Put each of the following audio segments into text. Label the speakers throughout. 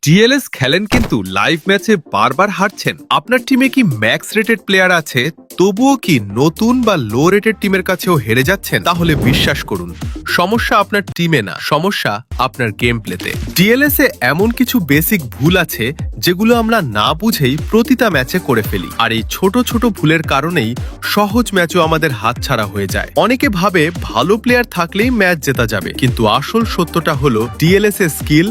Speaker 1: DLS খেলেন কিন্তু live ম্যাচে বারবার হারছেন। আপনার টিমে কি ম্যাক্স রেটেড প্লেয়ার আছে, তবুও কি নতুন বা লো রেটেড টিমের কাছেও হেরে যাচ্ছেন? তাহলে বিশ্বাস করুন, সমস্যা আপনার টিমে না, সমস্যা আপনার গেম প্লেতে। ডিএলএস এ এমন কিছু বেসিক ভুল আছে যেগুলো আমরা না বুঝেই প্রতিটা ম্যাচে করে ফেলি, আর এই ছোট ছোট ভুলের কারণেই সহজ ম্যাচও আমাদের হাতছাড়া হয়ে যায়। অনেকে ভাবে ভালো প্লেয়ার থাকলেই ম্যাচ জেতা যাবে, কিন্তু আসল সত্যটা হলো ডিএলএস এর স্কিল,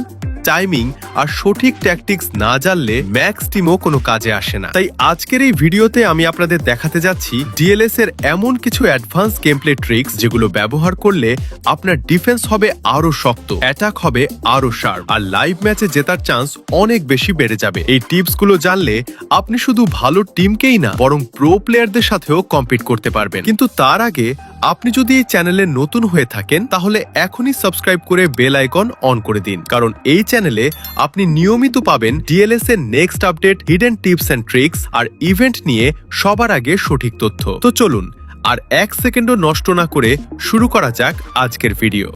Speaker 1: টাইমিং আর সঠিক ট্যাকটিক্স না জানলে ম্যাক্স টিমও কোনো কাজে আসে না। তাই আজকের এই ভিডিওতে আমি আপনাদের দেখাতে যাচ্ছি ডিএলএস এর এমন কিছু অ্যাডভান্স গেম প্লে ট্রিক্স যেগুলো ব্যবহার করলে আপনার ডিফেন্স হবে আরো শক্ত, অ্যাটাক হবে আরো শার্প, আর লাইভ ম্যাচে জেতার চান্স অনেক বেশি বেড়ে যাবে। এই টিপস গুলো জানলে আপনি শুধু ভালো টিমকেই না, বরং প্রো প্লেয়ারদের সাথেও কম্পিট করতে পারবেন। কিন্তু তার আগে আপনি যদি এই চ্যানেলে নতুন হয়ে থাকেন তাহলে এখনই সাবস্ক্রাইব করে বেল আইকন অন করে দিন, কারণ এই চ্যানেলে আপনি নিয়মিত পাবেন ডিএলএস এর next update, hidden tips and tricks আর ইভেন্ট নিয়ে সবার আগে সঠিক তথ্য। তো চলুন আর এক সেকেন্ডও নষ্ট না করে শুরু করা যাক আজকের ভিডিও।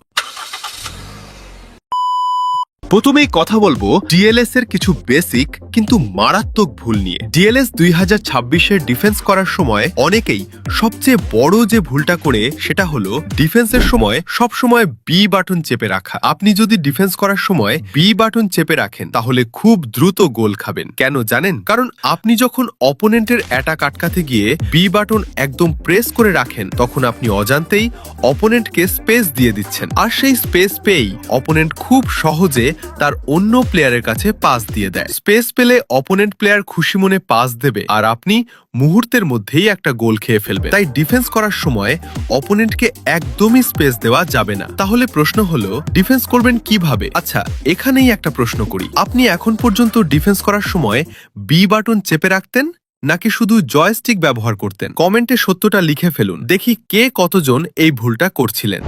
Speaker 1: প্রথমেই কথা বলবো ডিএলএস এর কিছু বেসিক কিন্তু মারাত্মক ভুল নিয়ে। ডিএলএস 2026-এর ডিফেন্স করার সময় অনেকেই সবচেয়ে বড় যে ভুলটা করে সেটা হলো ডিফেন্সের সময় সবসময় বি বাটন চেপে রাখা। আপনি যদি ডিফেন্স করার সময় বি বাটন চেপে রাখেন তাহলে খুব দ্রুত গোল খাবেন। কেন জানেন? কারণ আপনি যখন অপোনেন্টের অ্যাটাক আটকাতে গিয়ে বি বাটন একদম প্রেস করে রাখেন তখন আপনি অজান্তেই অপোনেন্টকে স্পেস দিয়ে দিচ্ছেন, আর সেই স্পেস পেয়েই অপোনেন্ট খুব সহজে তার অন্য প্লেয়ারের কাছে পাস দিয়ে দেয়। স্পেস পেলে অপোনেন্ট প্লেয়ার খুশি মনে পাস দেবে আর আপনি মুহূর্তের মধ্যেই একটা গোল খেয়ে ফেলবেন। তাই ডিফেন্স করার সময় অপোনেন্টকে একদমই স্পেস দেওয়া যাবে না। তাহলে প্রশ্ন হলো ডিফেন্স করবেন কিভাবে? আচ্ছা, এখানেই একটা প্রশ্ন করি, আপনি এখন পর্যন্ত ডিফেন্স করার সময় বি বাটন চেপে রাখতেন নাকি শুধু জয়স্টিক ব্যবহার করতেন? কমেন্টে সত্যটা লিখে ফেলুন, দেখি কে কতজন এই ভুলটা করছিলেন।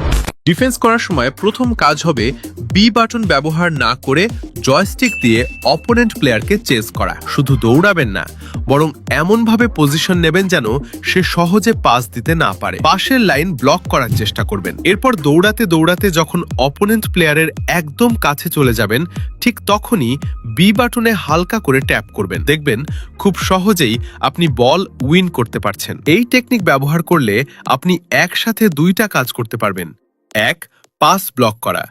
Speaker 1: ডিফেন্স করার সময় প্রথম কাজ হবে বি বাটন ব্যবহার না করে জয়স্টিক দিয়ে অপোনেন্ট প্লেয়ারকে চেস করা। শুধু দৌড়াবেন না, বরং এমনভাবে পজিশন নেবেন যেন সে সহজে পাস দিতে না পারে। পাশের লাইন ব্লক করার চেষ্টা করবেন। এরপর দৌড়াতে দৌড়াতে যখন অপোনেন্ট প্লেয়ারের একদম কাছে চলে যাবেন, ঠিক তখনই বি বাটনে হালকা করে ট্যাপ করবেন। দেখবেন খুব সহজেই আপনি বল উইন করতে পারছেন। এই টেকনিক ব্যবহার করলে আপনি একসাথে দুইটা কাজ করতে পারবেন: 1. পাস ব্লক করা,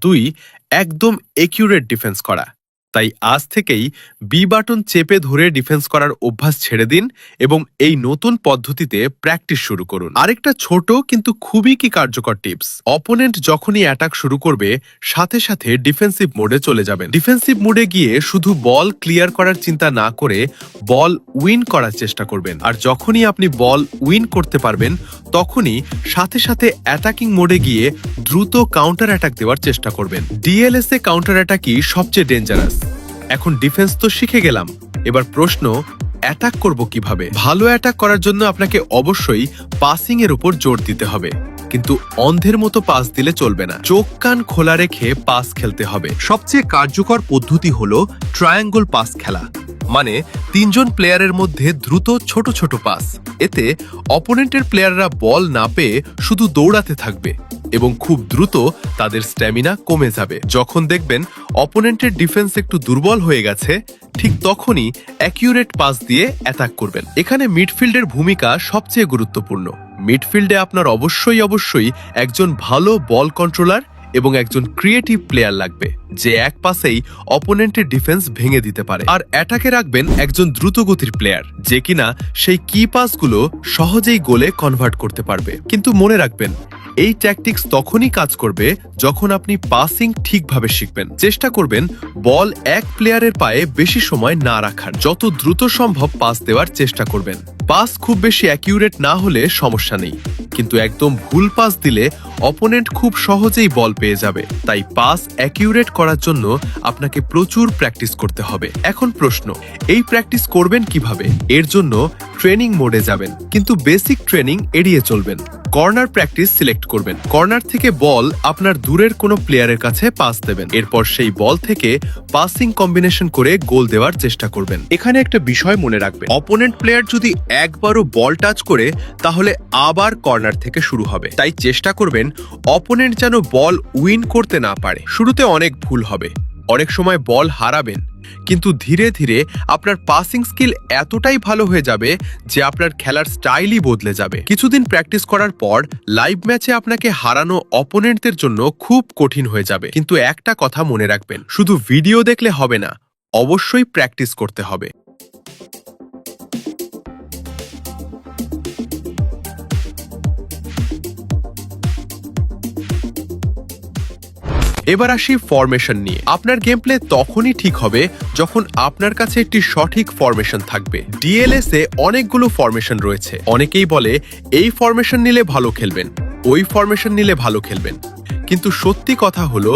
Speaker 1: 2. একদম একিউরেট ডিফেন্স করা। তাই আজ থেকেই বি বাটন চেপে ধরে ডিফেন্স করার অভ্যাস ছেড়ে দিন এবং এই নতুন পদ্ধতিতে প্র্যাকটিস শুরু করুন। আরেকটা ছোট কিন্তু খুবই কার্যকর টিপস, অপোনেন্ট যখনই অ্যাটাক শুরু করবে সাথে সাথে ডিফেন্সিভ মোডে চলে যাবেন। ডিফেন্সিভ মোডে গিয়ে শুধু বল ক্লিয়ার করার চিন্তা না করে বল উইন করার চেষ্টা করবেন, আর যখনই আপনি বল উইন করতে পারবেন তখনই সাথে সাথে অ্যাটাকিং মোডে গিয়ে দ্রুত কাউন্টার অ্যাটাক দেওয়ার চেষ্টা করবেন। ডিএলএস এ কাউন্টার অ্যাটাকই সবচেয়ে ডেঞ্জারাস। এখন ডিফেন্স তো শিখে গেলাম, এবার প্রশ্ন অ্যাটাক করব কিভাবে? ভালো অ্যাটাক করার জন্য আপনাকে অবশ্যই পাসিং এর উপর জোর দিতে হবে, কিন্তু অন্ধের মতো পাস দিলে চলবে না। চোখ কান খোলা রেখে পাস খেলতে হবে। সবচেয়ে কার্যকর পদ্ধতি হলো ট্রায়াঙ্গল পাস খেলা, মানে 3 জন প্লেয়ারের মধ্যে দ্রুত ছোট ছোট পাস। এতে অপোনেন্টের প্লেয়াররা বল না পেয়ে শুধু দৌড়াতে থাকবে এবং খুব দ্রুত তাদের স্ট্যামিনা কমে যাবে। যখন দেখবেন অপোনেন্টের ডিফেন্স একটু দুর্বল হয়ে গেছে, ঠিক তখনই অ্যাকিউরেট পাস দিয়ে অ্যাটাক করবেন। এখানে মিডফিল্ডের ভূমিকা সবচেয়ে গুরুত্বপূর্ণ। মিডফিল্ডে আপনার অবশ্যই একজন ভালো বল কন্ট্রোলার এবং একজন ক্রিয়েটিভ প্লেয়ার লাগবে, যে এক পাসেই অপোনেন্টের ডিফেন্স ভেঙে দিতে পারে। আর অ্যাটাকে রাখবেন একজন দ্রুতগতির প্লেয়ার, যে কিনা সেই কি পাসগুলো সহজেই গোলে কনভার্ট করতে পারবে। কিন্তু মনে রাখবেন, এই ট্যাকটিক্স তখনই কাজ করবে যখন আপনি পাসিং ঠিকভাবে শিখবেন। চেষ্টা করবেন বল এক প্লেয়ারের পায়ে বেশি সময় না রাখার, যত দ্রুত সম্ভব পাস দেওয়ার চেষ্টা করবেন। পাস খুব বেশি অ্যাকিউরেট না হলে সমস্যা নেই, কিন্তু একদম ভুল পাস দিলে অপোনেন্ট খুব সহজেই বল পেয়ে যাবে। তাই পাস অ্যাকিউরেট করার জন্য আপনাকে প্রচুর প্র্যাকটিস করতে হবে। এখন প্রশ্ন, এই প্র্যাকটিস করবেন কিভাবে? এর জন্য ট্রেনিং মোডে যাবেন, কিন্তু বেসিক ট্রেনিং এড়িয়ে চলবেন। কর্নার প্র্যাকটিস সিলেক্ট করবেন। কর্নার থেকে বল আপনার দূরের কোনো প্লেয়ারের কাছে পাস দেবেন, এরপর সেই বল থেকে পাসিং কম্বিনেশন করে গোল দেওয়ার চেষ্টা করবেন। এখানে একটা বিষয় মনে রাখবেন, অপোনেন্ট প্লেয়ার যদি একবারও বল টাচ করে তাহলে আবার কর্নার থেকে শুরু হবে। তাই চেষ্টা করবেন অপোনেন্ট যেন বল উইন করতে না পারে। শুরুতে অনেক ভুল হবে, অনেক সময় বল হারাবেন, কিন্তু ধীরে ধীরে আপনার পাসিং স্কিল এতটাই ভালো হয়ে যাবে যে আপনার খেলার স্টাইলই বদলে যাবে। কিছুদিন প্র্যাকটিস করার পর লাইভ ম্যাচে আপনাকে হারানো অপোনেন্টদের জন্য খুব কঠিন হয়ে যাবে। কিন্তু একটা কথা মনে রাখবেন, শুধু ভিডিও দেখলে হবে না, অবশ্যই প্র্যাকটিস করতে হবে। এবার আসি ফরমেশন নিয়ে। আপনার গেম প্লে তখনই ঠিক হবে যখন আপনার কাছে একটি সঠিক ফরমেশন থাকবে। ডিএলএস এ অনেকগুলো ফরমেশন রয়েছে। অনেকেই বলে এই ফরমেশন নিলে ভালো খেলবেন, ওই ফরমেশন নিলে ভালো খেলবেন, কিন্তু সত্যি কথা হলো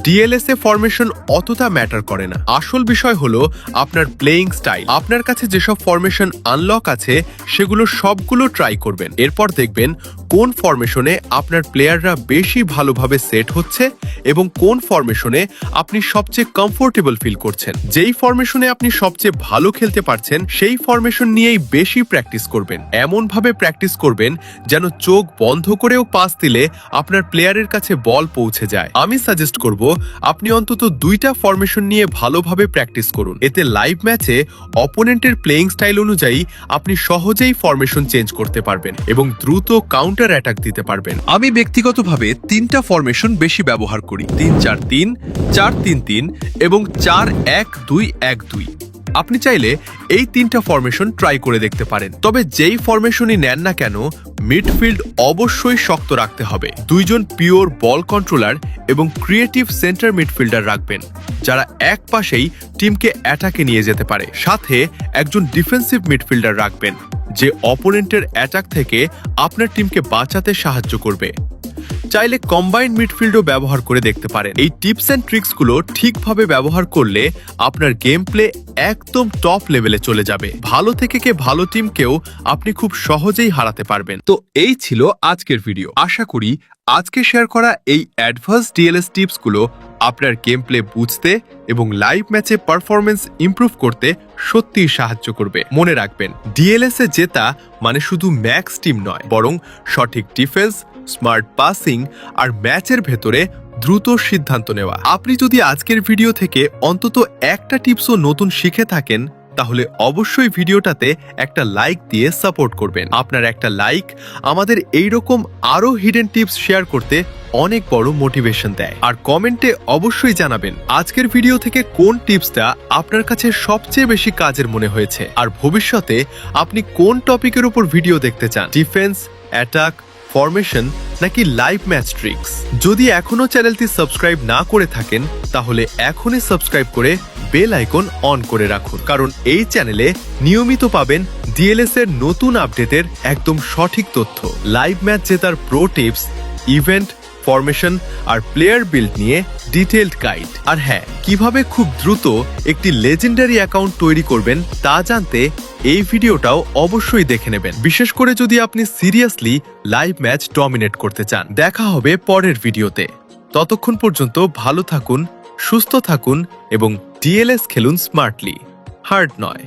Speaker 1: ডিএলএস এ ফরমেশন অতটা ম্যাটার করে না। আসল বিষয় হলো আপনার প্লেইং স্টাইল। আপনার কাছে যেসব ফরমেশন আনলক আছে সেগুলো সবগুলো ট্রাই করবেন। এরপর দেখবেন কোন ফরমেশনে আপনার প্লেয়াররা বেশি ভালোভাবে সেট হচ্ছে এবং কোন ফরমেশনে আপনি সবচেয়ে কমফোর্টেবল ফিল করছেন। যেই ফরমেশনে আপনি সবচেয়ে ভালো খেলতে পারছেন সেই ফরমেশন নিয়েই বেশি প্র্যাকটিস করবেন। এমনভাবে প্র্যাকটিস করবেন যেন চোখ বন্ধ করেও পাস দিলে আপনার প্লেয়ারের কাছে বল পৌঁছে যায়। আমি সাজেস্ট করব আপনি অন্তত 2টা ফরমেশন নিয়ে ভালোভাবে প্র্যাকটিস করুন। এতে লাইভ ম্যাচে অপোনেন্টের প্লেইং স্টাইল অনুযায়ী আপনি সহজেই ফরমেশন চেঞ্জ করতে পারবেন এবং দ্রুত কাউন্টার অ্যাটাক দিতে পারবেন। আমি ব্যক্তিগতভাবে 3টা ফরমেশন বেশি ব্যবহার করি, 3-4-3, 4-3-3 এবং 4-1-2-1-2। আপনি চাইলে এই 3টা ফরমেশন ট্রাই করে দেখতে পারেন। তবে যেই ফরমেশনই নেন না কেন, মিডফিল্ড অবশ্যই শক্ত রাখতে হবে। 2জন পিওর বল কন্ট্রোলার এবং ক্রিয়েটিভ সেন্টার মিডফিল্ডার রাখবেন যারা এক পাশেই টিমকে অ্যাটাকে নিয়ে যেতে পারে। সাথে একজন ডিফেন্সিভ মিডফিল্ডার রাখবেন যে অপোনেন্টের অ্যাটাক থেকে আপনার টিমকে বাঁচাতে সাহায্য করবে। চাইলে কম্বাইন্ড মিডফিল্ডও ব্যবহার করে দেখতে পারেন। এই টিপস এন্ড ট্রিক্সগুলো ঠিকভাবে ব্যবহার করলে আপনার গেম প্লে একদম টপ লেভেলে চলে যাবে। ভালো থেকে ভালো টিমকেও আপনি খুব সহজেই হারাতে পারবেন। তো এই ছিল আজকের ভিডিও। আশা করি আজকে শেয়ার করা এই অ্যাডভান্স ডিএলএস টিপসগুলো আপনার গেম প্লে বুঝতে এবং লাইভ ম্যাচে পারফরমেন্স ইমপ্রুভ করতে সত্যিই সাহায্য করবে। মনে রাখবেন, ডিএলএস এ জেতা মানে শুধু ম্যাক্স টিম নয়, বরং সঠিক ডিফেন্স, স্মার্ট পাসিং আর ম্যাচের ভেতরে দ্রুত সিদ্ধান্ত নেওয়া। আপনি যদি আজকের ভিডিও থেকে অন্তত একটা টিপসও নতুন শিখে থাকেন তাহলে অবশ্যই ভিডিওটাতে একটা লাইক দিয়ে সাপোর্ট করবেন। আপনার একটা লাইক আমাদের এইরকম আরো হিডেন টিপস শেয়ার করতে অনেক বড় মোটিভেশন দেয়। আর কমেন্টে অবশ্যই জানাবেন আজকের ভিডিও থেকে কোন টিপসটা আপনার কাছে সবচেয়ে বেশি কাজের মনে হয়েছে আর ভবিষ্যতে আপনি কোন টপিকের উপর ভিডিও দেখতে চান, ডিফেন্স, অ্যাটাক, ফরমেশন নাকি লাইভ ম্যাচ ট্রিক্স। যদি এখনো চ্যানেলটি সাবস্ক্রাইব না করে থাকেন তাহলে এখনই সাবস্ক্রাইব করে বেল আইকন অন করে রাখুন, কারণ এই চ্যানেলে নিয়মিত পাবেন ডিএলএস এর নতুন আপডেটের একদম সঠিক তথ্য, লাইভ ম্যাচ জেতার প্রো টিপস, ইভেন্ট, ফরমেশন আর প্লেয়ার বিল্ড নিয়ে ডিটেইলড গাইড। আর হ্যাঁ, কিভাবে খুব দ্রুত একটি লেজেন্ডারি অ্যাকাউন্ট তৈরি করবেন তা জানতে এই ভিডিওটাও অবশ্যই দেখে নেবেন, বিশেষ করে যদি আপনি সিরিয়াসলি লাইভ ম্যাচ ডমিনেট করতে চান। দেখা হবে পরের ভিডিওতে। ততক্ষণ পর্যন্ত ভালো থাকুন, সুস্থ থাকুন এবং ডিএলএস খেলুন স্মার্টলি, হার্ড নয়।